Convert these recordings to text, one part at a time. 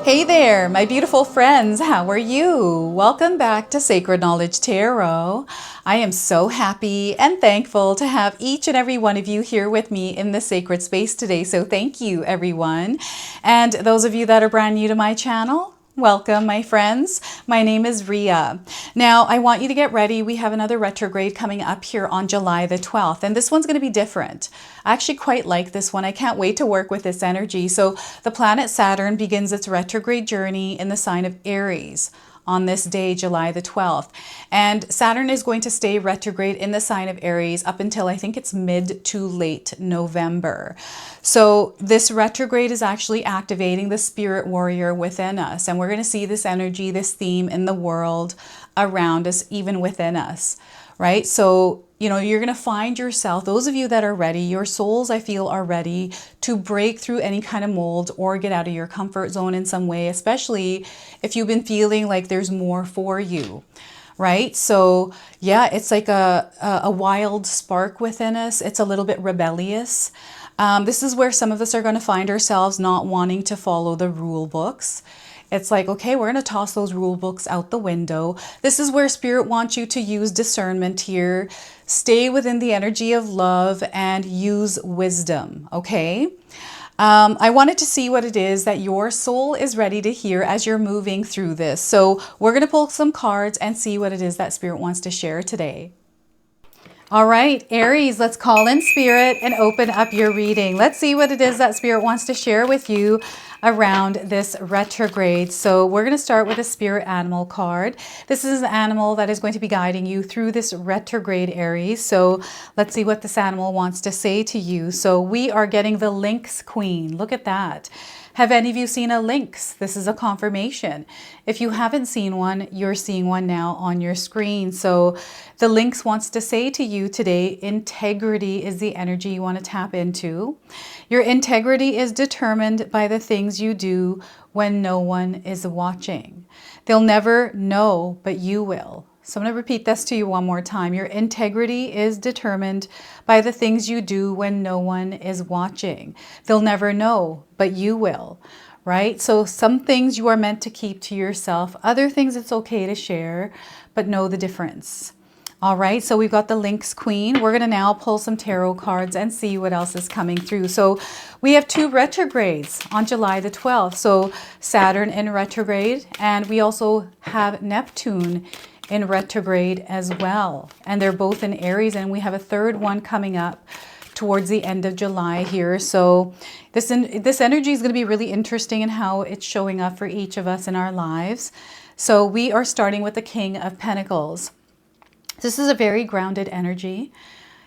Hey there, my beautiful friends. How are you? Welcome back to Sacred Knowledge Tarot. I am so happy and thankful to have each and every one of you here with me in this sacred space today. So thank you, everyone. And those of you that are brand new to my channel, welcome, my friends. My name is Ria. Now, I want you to get ready. We have another retrograde coming up here on July the 12th, and this one's going to be different. I actually quite like this one. I can't wait to work with this energy. So the planet Saturn begins its retrograde journey in the sign of Aries on this day, July the 12th. And Saturn is going to stay retrograde in the sign of Aries up until I think it's mid to late November. So this retrograde is actually activating the spirit warrior within us. And we're going to see this energy, this theme in the world around us, even within us, right? So you're going to find yourself, those of you that are ready, your souls, I feel, are ready to break through any kind of mold or get out of your comfort zone in some way, especially if you've been feeling like there's more for you, right? So yeah, it's like a wild spark within us. It's a little bit rebellious. This is where some of us are going to find ourselves not wanting to follow the rule books. It's like, okay, we're going to toss those rule books out the window. This is where Spirit wants you to use discernment here. Stay within the energy of love and use wisdom, okay? I wanted to see what it is that your soul is ready to hear as you're moving through this. So we're going to pull some cards and see what it is that Spirit wants to share today. All right, Aries, let's call in Spirit and open up your reading. Let's see what it is that Spirit wants to share with you around this retrograde. So we're going to start with a spirit animal card. This is an animal that is going to be guiding you through this retrograde, Aries. So let's see what this animal wants to say to you. So we are getting the Lynx Queen. Look at that. Have any of you seen a lynx? This is a confirmation. If you haven't seen one, you're seeing one now on your screen. So the lynx wants to say to you today, integrity is the energy you want to tap into. Your integrity is determined by the things you do when no one is watching. They'll never know, but you will. So I'm going to repeat this to you one more time. Your integrity is determined by the things you do when no one is watching. They'll never know, but you will, right? So some things you are meant to keep to yourself. Other things it's okay to share, but know the difference. All right, so we've got the Lynx Queen. We're going to now pull some tarot cards and see what else is coming through. So we have two retrogrades on July the 12th. So Saturn in retrograde, and we also have Neptune in retrograde as well. And they're both in Aries, and we have a third one coming up towards the end of July here. So this energy is going to be really interesting in how it's showing up for each of us in our lives. So we are starting with the King of Pentacles. This is a very grounded energy.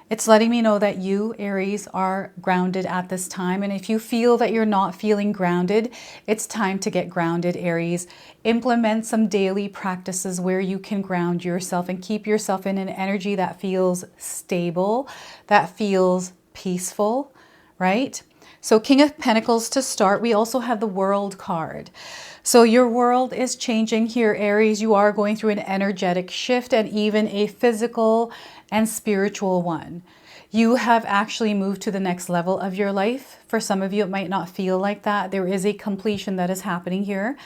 It's letting me know that you, Aries, are grounded at this time. And if you feel that you're not feeling grounded, it's time to get grounded, Aries. Implement some daily practices where you can ground yourself and keep yourself in an energy that feels stable, that feels peaceful, right? So King of Pentacles to start. We also have the World card. So your world is changing here, Aries. You are going through an energetic shift and even a physical and spiritual one. You have actually moved to the next level of your life. For some of you, it might not feel like that. There is a completion that is happening here.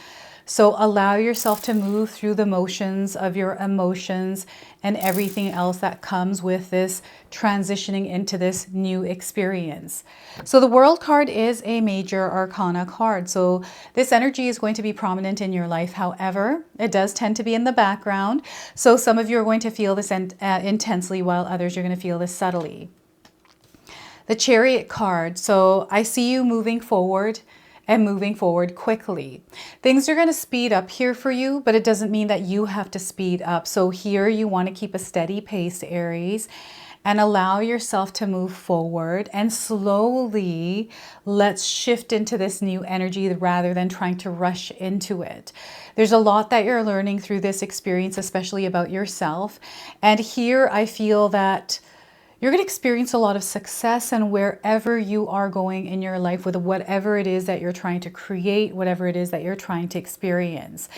So allow yourself to move through the motions of your emotions and everything else that comes with this transitioning into this new experience. So the World card is a major arcana card. So this energy is going to be prominent in your life. However, it does tend to be in the background. So some of you are going to feel this intensely, while others are going to feel this subtly. The Chariot card. So I see you moving forward and moving forward quickly. Things are going to speed up here for you, but it doesn't mean that you have to speed up. So here you want to keep a steady pace, Aries, and allow yourself to move forward, and slowly let's shift into this new energy rather than trying to rush into it. There's a lot that you're learning through this experience, especially about yourself. And here I feel that you're going to experience a lot of success, and wherever you are going in your life with whatever it is that you're trying to create, whatever it is that you're trying to experience.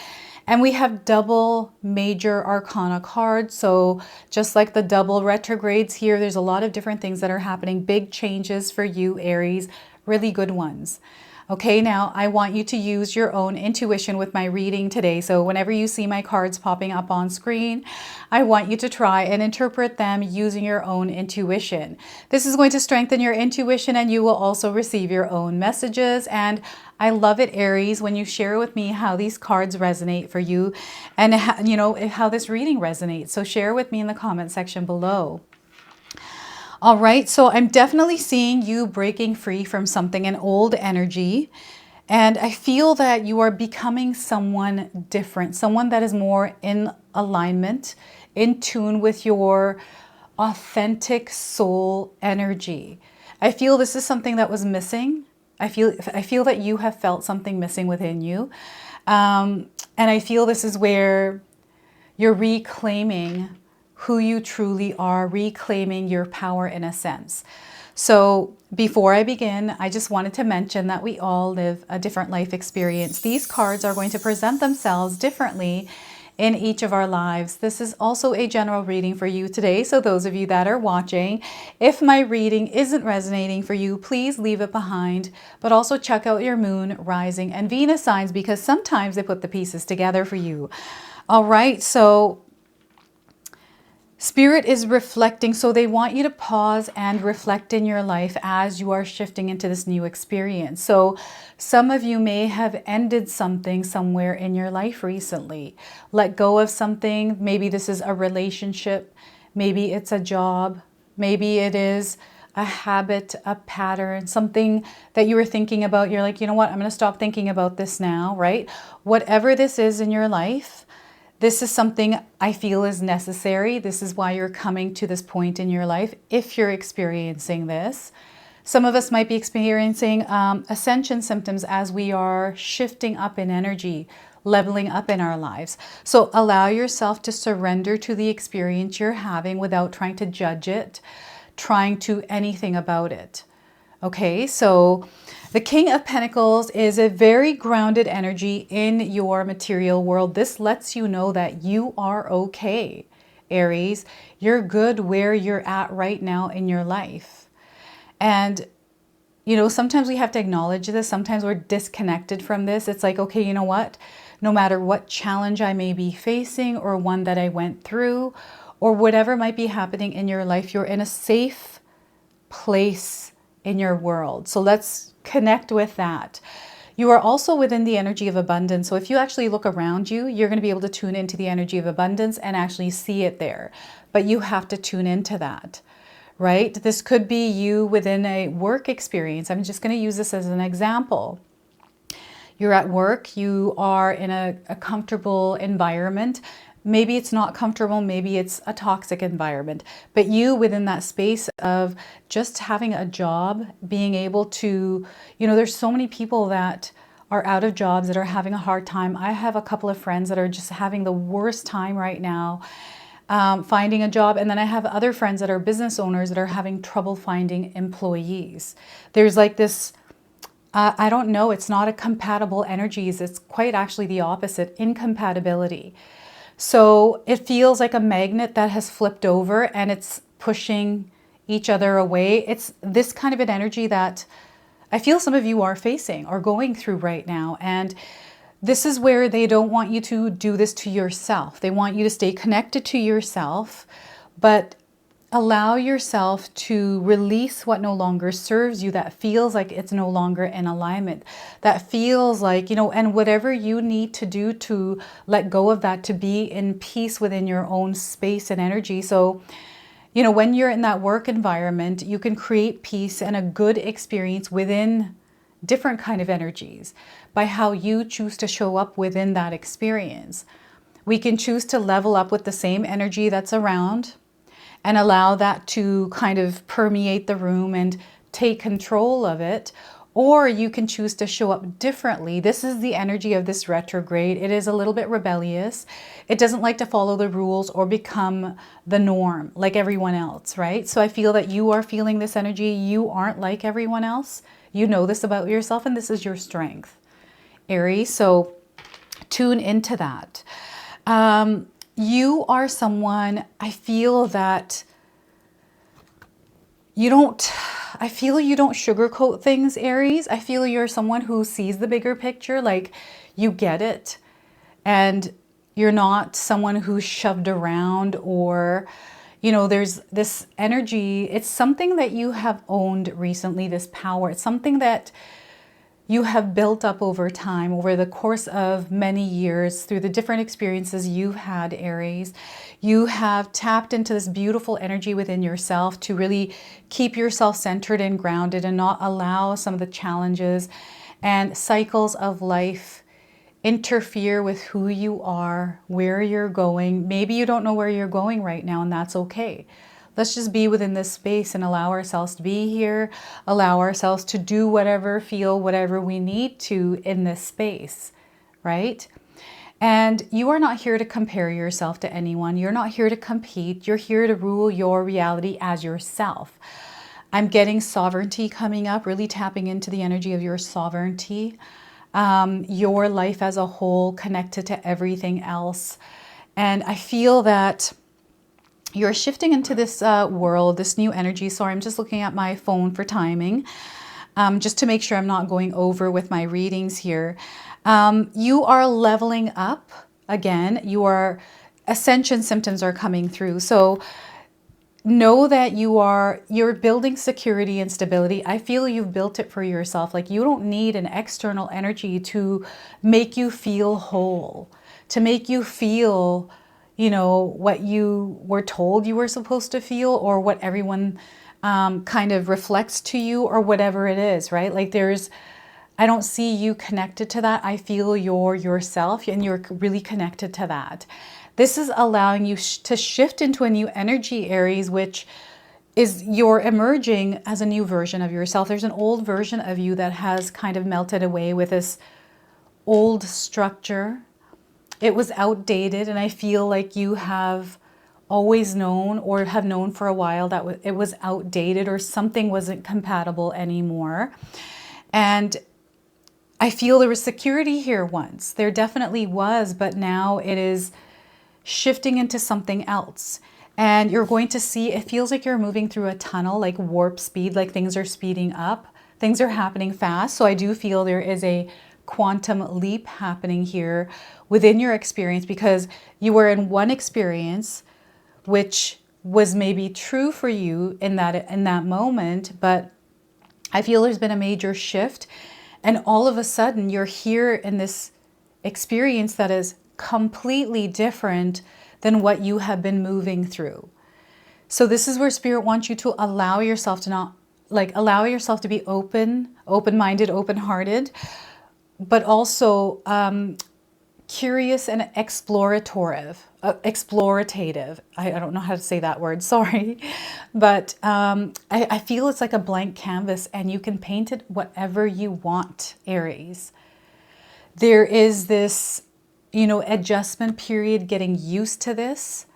And we have double major arcana cards. So just like the double retrogrades here, there's a lot of different things that are happening. Big changes for you, Aries. really good ones. Okay, now I want you to use your own intuition with my reading today. So whenever you see my cards popping up on screen, I want you to try and interpret them using your own intuition. This is going to strengthen your intuition, and you will also receive your own messages. And I love it, Aries, when you share with me how these cards resonate for you and how this reading resonates. So share with me in the comment section below. All right, so I'm definitely seeing you breaking free from something, an old energy. And I feel that you are becoming someone different, someone that is more in alignment, in tune with your authentic soul energy. I feel this is something that was missing. I feel that you have felt something missing within you. And I feel this is where you're reclaiming who you truly are, reclaiming your power in a sense. So before I begin, I just wanted to mention that we all live a different life experience. These cards are going to present themselves differently in each of our lives. This is also a general reading for you today. So those of you that are watching, if my reading isn't resonating for you, please leave it behind, but also check out your moon, rising, and Venus signs, because sometimes they put the pieces together for you. All right, so Spirit is reflecting, so they want you to pause and reflect in your life as you are shifting into this new experience. So some of you may have ended something somewhere in your life recently. Let go of something. Maybe this is a relationship. Maybe it's a job. Maybe it is a habit, a pattern, something that you were thinking about. You're like, you know what? I'm going to stop thinking about this now, right? Whatever this is in your life, this is something I feel is necessary. This is why you're coming to this point in your life if you're experiencing this. Some of us might be experiencing ascension symptoms as we are shifting up in energy, leveling up in our lives. So allow yourself to surrender to the experience you're having without trying to judge it, trying to anything about it. Okay, so the King of Pentacles is a very grounded energy in your material world. This lets you know that you are okay, Aries. You're good where you're at right now in your life. And, sometimes we have to acknowledge this. Sometimes we're disconnected from this. It's like, okay, you know what? No matter what challenge I may be facing or one that I went through or whatever might be happening in your life, you're in a safe place in your world. So let's connect with that. You are also within the energy of abundance. So if you actually look around you, you're going to be able to tune into the energy of abundance and actually see it there. But you have to tune into that, right? This could be you within a work experience. I'm just going to use this as an example. You're at work, you are in a comfortable environment. Maybe it's not comfortable, maybe it's a toxic environment, but you within that space of just having a job, being able to, there's so many people that are out of jobs that are having a hard time. I have a couple of friends that are just having the worst time right now finding a job. And then I have other friends that are business owners that are having trouble finding employees. There's like this, I don't know, it's not a compatible energies. It's quite actually the opposite, incompatibility. So it feels like a magnet that has flipped over and it's pushing each other away. It's this kind of an energy that I feel some of you are facing or going through right now. And this is where they don't want you to do this to yourself. They want you to stay connected to yourself, but allow yourself to release what no longer serves you, that feels like it's no longer in alignment, that feels like, and whatever you need to do to let go of that, to be in peace within your own space and energy. So, when you're in that work environment, you can create peace and a good experience within different kind of energies by how you choose to show up within that experience. We can choose to level up with the same energy that's around and allow that to kind of permeate the room and take control of it. Or you can choose to show up differently. This is the energy of this retrograde. It is a little bit rebellious. It doesn't like to follow the rules or become the norm like everyone else, right? So I feel that you are feeling this energy. You aren't like everyone else. You know this about yourself, and this is your strength, Aries. So tune into that. You are someone, I feel that you don't I feel you don't sugarcoat things, Aries. I feel you're someone who sees the bigger picture, like you get it. And you're not someone who's shoved around or, you know, there's this energy. It's something that you have owned recently, this power. It's something that you have built up over time, over the course of many years, through the different experiences you've had, Aries. You have tapped into this beautiful energy within yourself to really keep yourself centered and grounded and not allow some of the challenges and cycles of life interfere with who you are, where you're going. Maybe you don't know where you're going right now, and that's okay. Let's just be within this space and allow ourselves to be here, allow ourselves to do whatever, feel whatever we need to in this space, right? And you are not here to compare yourself to anyone. You're not here to compete. You're here to rule your reality as yourself. I'm getting sovereignty coming up, really tapping into the energy of your sovereignty, your life as a whole, connected to everything else. And I feel that you're shifting into this world, this new energy. Sorry, I'm just looking at my phone for timing, just to make sure I'm not going over with my readings here. You are leveling up again. Your ascension symptoms are coming through. So know that you're building security and stability. I feel you've built it for yourself. Like you don't need an external energy to make you feel whole, to make you feel, you know, what you were told you were supposed to feel, or what everyone kind of reflects to you, or whatever it is, right? Like I don't see you connected to that. I feel you're yourself and you're really connected to that. This is allowing you to shift into a new energy, Aries, which is you're emerging as a new version of yourself. There's an old version of you that has kind of melted away with this old structure. It was outdated, and I feel like you have always known, or have known for a while, that it was outdated or something wasn't compatible anymore. And I feel there was security here once. There definitely was, but now it is shifting into something else. And you're going to see, it feels like you're moving through a tunnel, like warp speed, like things are speeding up. Things are happening fast. So I do feel there is a quantum leap happening here within your experience, because you were in one experience which was maybe true for you in that moment, but I feel there's been a major shift, and all of a sudden you're here in this experience that is completely different than what you have been moving through. So this is where Spirit wants you to allow yourself to allow yourself to be open-minded, open-hearted, but also curious and explorative. I don't know how to say that word, sorry. But I feel it's like a blank canvas, and you can paint it whatever you want, Aries. There is this, you know, adjustment period, getting used to this.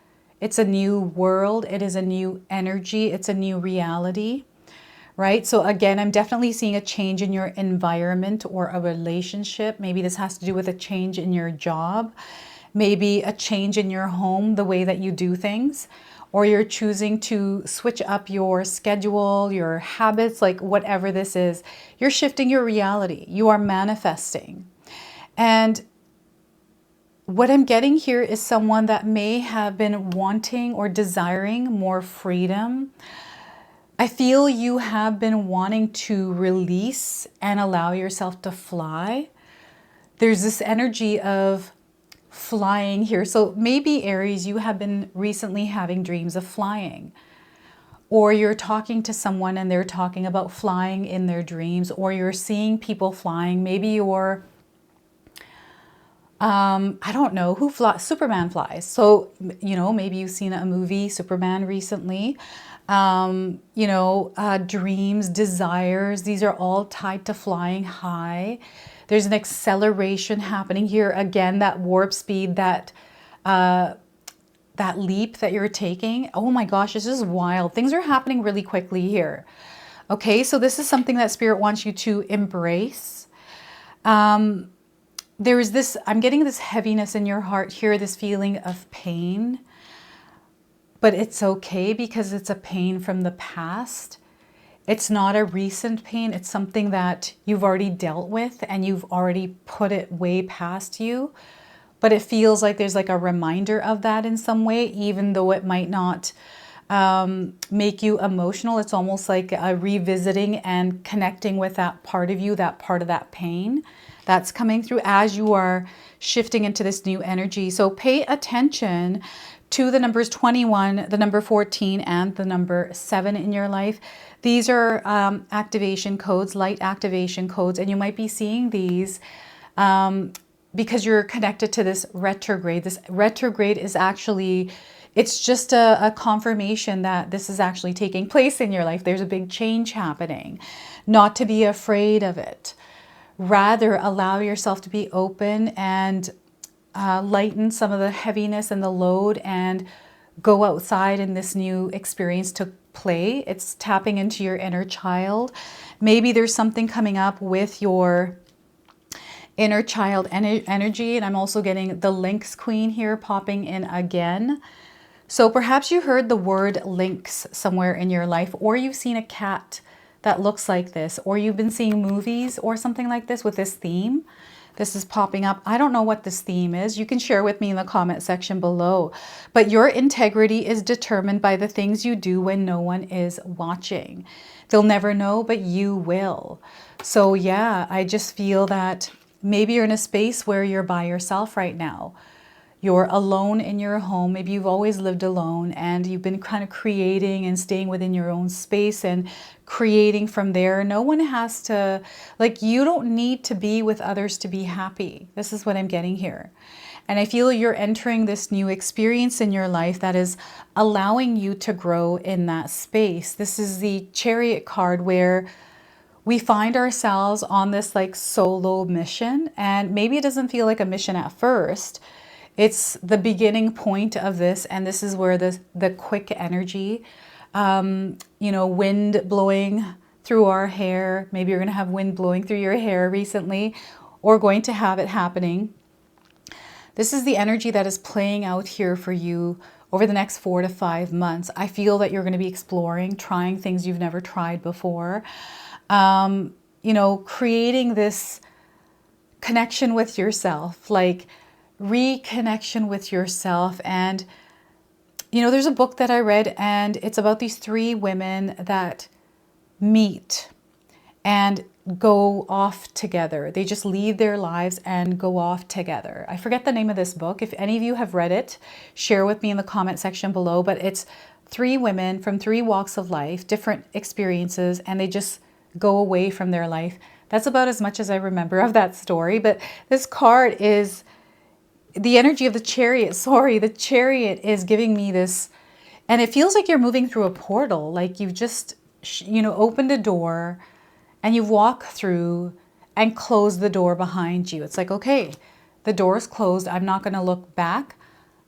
It's a new world. It is a new energy. It's a new reality, right? So again, I'm definitely seeing a change in your environment or a relationship. Maybe this has to do with a change in your job, maybe a change in your home, the way that you do things, or you're choosing to switch up your schedule, your habits, like whatever this is. You're shifting your reality. You are manifesting. And what I'm getting here is someone that may have been wanting or desiring more freedom. I feel you have been wanting to release and allow yourself to fly. There's this energy of flying here. So maybe, Aries, you have been recently having dreams of flying, or you're talking to someone and they're talking about flying in their dreams, or you're seeing people flying. Maybe you're I don't know who flies. Superman flies. So, you know, maybe you've seen a movie, Superman, recently. You know, dreams, desires, these are all tied to flying high. There's an acceleration happening here. Again, that warp speed, that leap that you're taking. Oh my gosh, this is wild. Things are happening really quickly here. Okay, so this is something that Spirit wants you to embrace. There is this, I'm getting this heaviness in your heart here, this feeling of pain. But it's okay, because it's a pain from the past. It's not a recent pain. It's something that you've already dealt with and you've already put it way past you. But it feels like there's like a reminder of that in some way, even though it might not make you emotional. It's almost like a revisiting and connecting with that part of you, that part of that pain that's coming through as you are shifting into this new energy. So pay attention to the numbers 21, the number 14, and the number 7 in your life. These are activation codes, light activation codes, and you might be seeing these because you're connected to this retrograde. This retrograde is actually, it's just a confirmation that this is actually taking place in your life. There's a big change happening. Not to be afraid of it. Rather, allow yourself to be open and lighten some of the heaviness and the load and go outside in this new experience to play. It's tapping into your inner child. Maybe there's something coming up with your inner child energy. And I'm also getting the Lynx Queen here popping in again. So perhaps you heard the word lynx somewhere in your life, or you've seen a cat that looks like this, or you've been seeing movies or something like this with this theme. This is popping up. I don't know what this theme is. You can share with me in the comment section below. But your integrity is determined by the things you do when no one is watching. They'll never know, but you will. So yeah, I just feel that maybe you're in a space where you're by yourself right now. You're alone in your home. Maybe you've always lived alone and you've been kind of creating and staying within your own space and creating from there. No one has to, like, you don't need to be with others to be happy. This is what I'm getting here. And I feel you're entering this new experience in your life that is allowing you to grow in that space. This is the Chariot card where we find ourselves on this like solo mission, and maybe it doesn't feel like a mission at first. It's the beginning point of this, and this is where the quick energy, you know, wind blowing through our hair. Maybe you're going to have wind blowing through your hair recently, or going to have it happening. This is the energy that is playing out here for you over the next 4 to 5 months. I feel that you're going to be exploring, trying things you've never tried before. You know, creating this connection with yourself, like reconnection with yourself. And you know, there's a book that I read, and it's about these 3 women that meet and go off together. They just leave their lives and go off together. I forget the name of this book. If any of you have read it, share with me in the comment section below. But it's 3 women from 3 walks of life, different experiences, and they just go away from their life. That's about as much as I remember of that story. But this card is the energy of the Chariot. Sorry, the Chariot is giving me this, and it feels like you're moving through a portal, like you've just, you know, opened a door and you've walked through and closed the door behind you. It's like, okay, the door is closed. I'm not going to look back.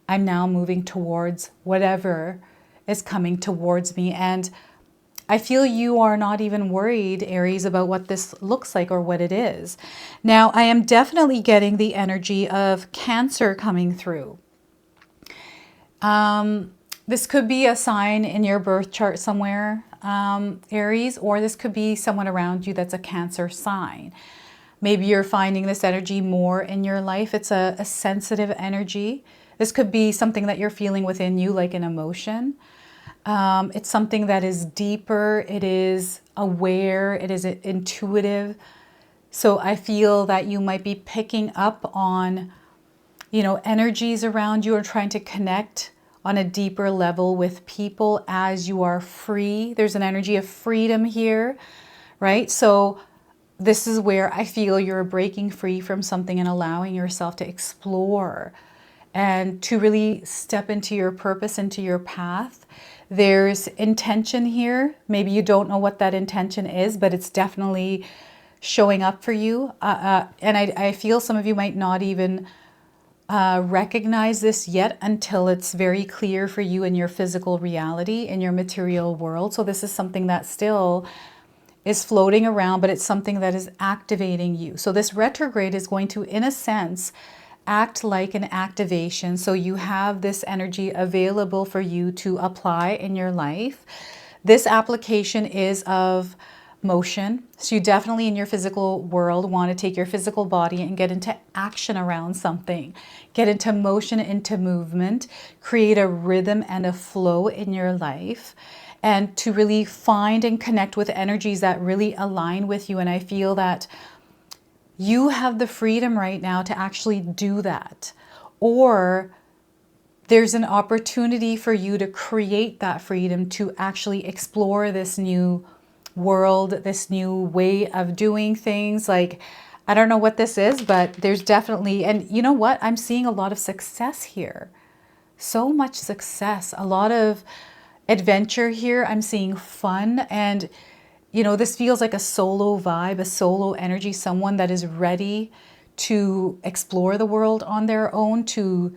I'm now moving towards whatever is coming towards me. And I feel you are not even worried, Aries, about what this looks like or what it is. Now, I am definitely getting the energy of Cancer coming through. This could be a sign in your birth chart somewhere, Aries, or this could be someone around you that's a Cancer sign. Maybe you're finding this energy more in your life. It's a sensitive energy. This could be something that you're feeling within you, like an emotion. It's something that is deeper, it is aware, it is intuitive. So I feel that you might be picking up on, you know, energies around you, or trying to connect on a deeper level with people as you are free. There's an energy of freedom here, right? So this is where I feel you're breaking free from something and allowing yourself to explore and to really step into your purpose, into your path. There's intention here. Maybe you don't know what that intention is, but it's definitely showing up for you. And I feel some of you might not even recognize this yet until it's very clear for you in your physical reality, in your material world. So this is something that still is floating around, but it's something that is activating you. So this retrograde is going to, in a sense, act like an activation. So you have this energy available for you to apply in your life. This application is of motion. So you definitely in your physical world want to take your physical body and get into action around something. Get into motion, into movement, create a rhythm and a flow in your life, and to really find and connect with energies that really align with you. And I feel that you have the freedom right now to actually do that. Or there's an opportunity for you to create that freedom to actually explore this new world, this new way of doing things. Like, I don't know what this is, but there's definitely, and you know what? I'm seeing a lot of success here. So much success, a lot of adventure here. I'm seeing fun, and you know, this feels like a solo vibe, a solo energy, someone that is ready to explore the world on their own, to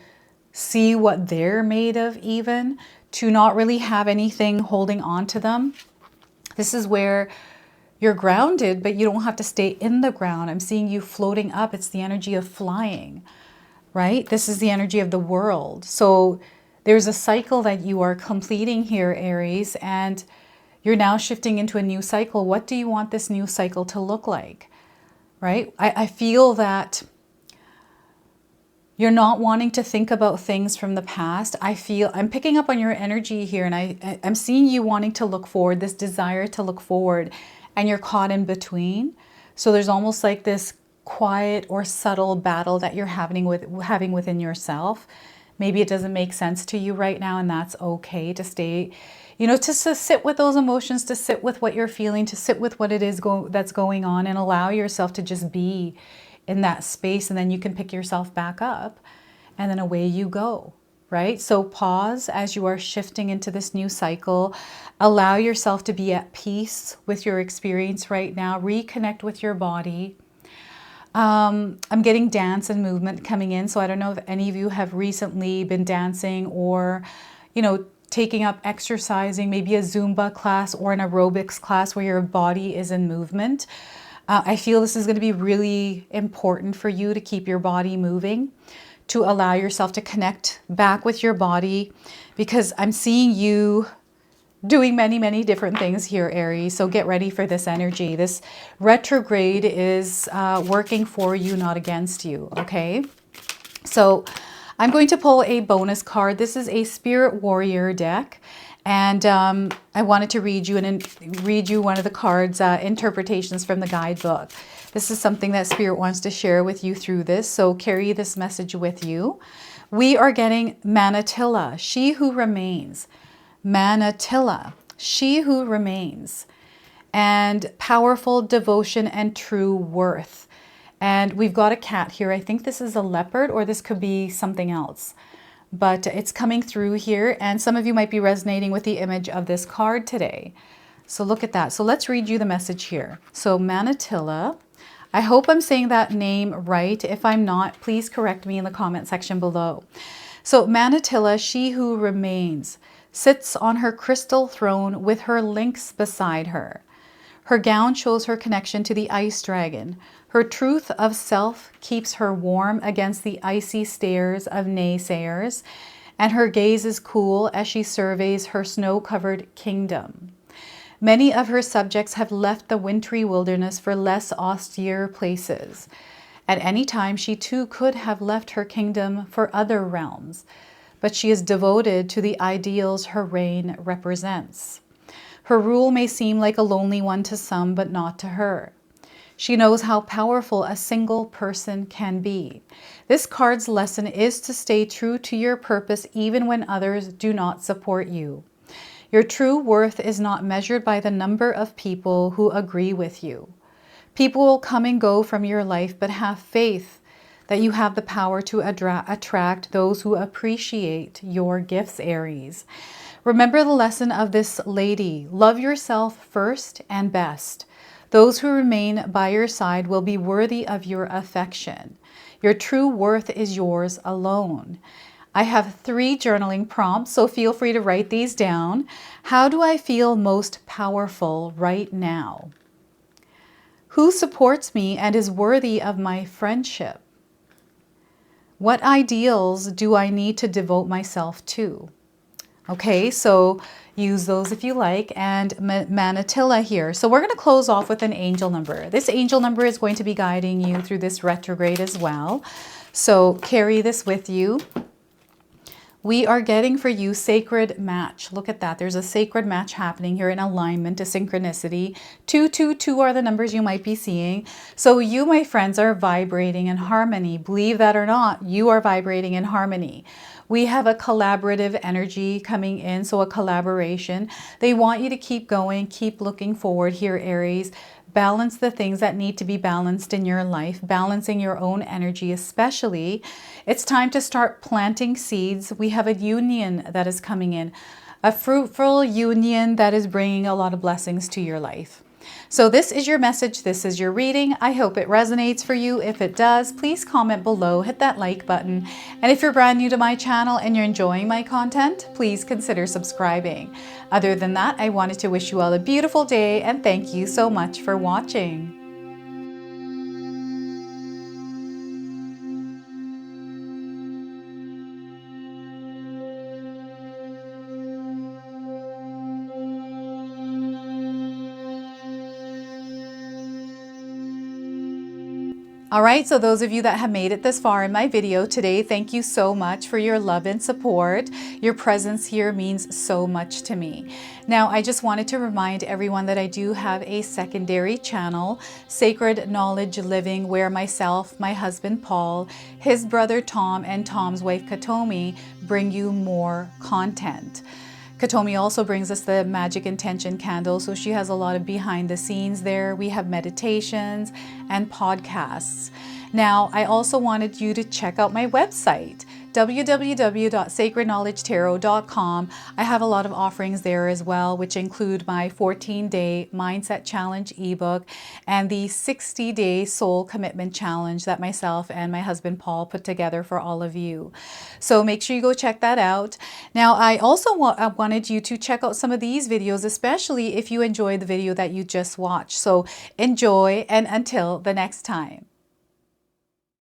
see what they're made of, even to not really have anything holding on to them. This is where you're grounded, but you don't have to stay in the ground. I'm seeing you floating up. It's the energy of flying, right? This is the energy of the world. So there's a cycle that you are completing here, Aries, and you're now shifting into a new cycle. What do you want this new cycle to look like, right? I feel that you're not wanting to think about things from the past. I'm picking up on your energy here, and I'm seeing you wanting to look forward, this desire to look forward, and you're caught in between. So there's almost like this quiet or subtle battle that you're having within yourself. Maybe it doesn't make sense to you right now, and that's okay to stay, you know, to sit with those emotions, to sit with what you're feeling, to sit with what it is that's going on, and allow yourself to just be in that space, and then you can pick yourself back up, and then away you go, right? So pause as you are shifting into this new cycle. Allow yourself to be at peace with your experience right now. Reconnect with your body. I'm getting dance and movement coming in, so I don't know if any of you have recently been dancing or, you know, taking up exercising, maybe a Zumba class or an aerobics class where your body is in movement. I feel this is going to be really important for you to keep your body moving, to allow yourself to connect back with your body, because I'm seeing you doing many, many different things here, Aries. So get ready for this energy. This retrograde is working for you, not against you, okay? So I'm going to pull a bonus card. This is a Spirit Warrior deck. And I wanted to read you one of the cards, interpretations from the guidebook. This is something that Spirit wants to share with you through this, so carry this message with you. We are getting Manatilla, she who remains. Manatilla, she who remains. And powerful devotion and true worth. And we've got a cat here. I think this is a leopard, or this could be something else. But it's coming through here, and some of you might be resonating with the image of this card today. So look at that. So let's read you the message here. So Manatilla, I hope I'm saying that name right. If I'm not, please correct me in the comment section below. So Manatilla, she who remains, sits on her crystal throne with her lynx beside her. Her gown shows her connection to the ice dragon. Her truth of self keeps her warm against the icy stares of naysayers, and her gaze is cool as she surveys her snow-covered kingdom. Many of her subjects have left the wintry wilderness for less austere places. At any time, she too could have left her kingdom for other realms, but she is devoted to the ideals her reign represents. Her rule may seem like a lonely one to some, but not to her. She knows how powerful a single person can be. This card's lesson is to stay true to your purpose even when others do not support you. Your true worth is not measured by the number of people who agree with you. People will come and go from your life, but have faith that you have the power to attract those who appreciate your gifts, Aries. Remember the lesson of this lady. Love yourself first and best. Those who remain by your side will be worthy of your affection. Your true worth is yours alone. I have 3 journaling prompts, so feel free to write these down. How do I feel most powerful right now? Who supports me and is worthy of my friendship? What ideals do I need to devote myself to? Okay, so use those if you like. And Manatilla here. So we're going to close off with an angel number. This angel number is going to be guiding you through this retrograde as well. So carry this with you. We are getting for you sacred match. Look at that. There's a sacred match happening here in alignment, a synchronicity. 222 are the numbers you might be seeing. So you, my friends, are vibrating in harmony. Believe that or not, you are vibrating in harmony. We have a collaborative energy coming in, so a collaboration. They want you to keep going, keep looking forward here, Aries. Balance the things that need to be balanced in your life, balancing your own energy especially. It's time to start planting seeds. We have a union that is coming in, a fruitful union that is bringing a lot of blessings to your life. So this is your message. This is your reading. I hope it resonates for you. If it does, please comment below, hit that like button. And if you're brand new to my channel and you're enjoying my content, please consider subscribing. Other than that, I wanted to wish you all a beautiful day and thank you so much for watching. All right, so those of you that have made it this far in my video today, thank you so much for your love and support. Your presence here means so much to me. Now, I just wanted to remind everyone that I do have a secondary channel, Sacred Knowledge Living, where myself, my husband Paul, his brother Tom, and Tom's wife Katomi bring you more content. Katomi also brings us the Magic Intention candle, so she has a lot of behind the scenes there. We have meditations and podcasts. Now, I also wanted you to check out my website, www.sacredknowledgetarot.com. I have a lot of offerings there as well, which include my 14-day Mindset Challenge ebook and the 60-day Soul Commitment Challenge that myself and my husband Paul put together for all of you. So make sure you go check that out. Now, I also wanted you to check out some of these videos, especially if you enjoyed the video that you just watched. So enjoy, and until the next time.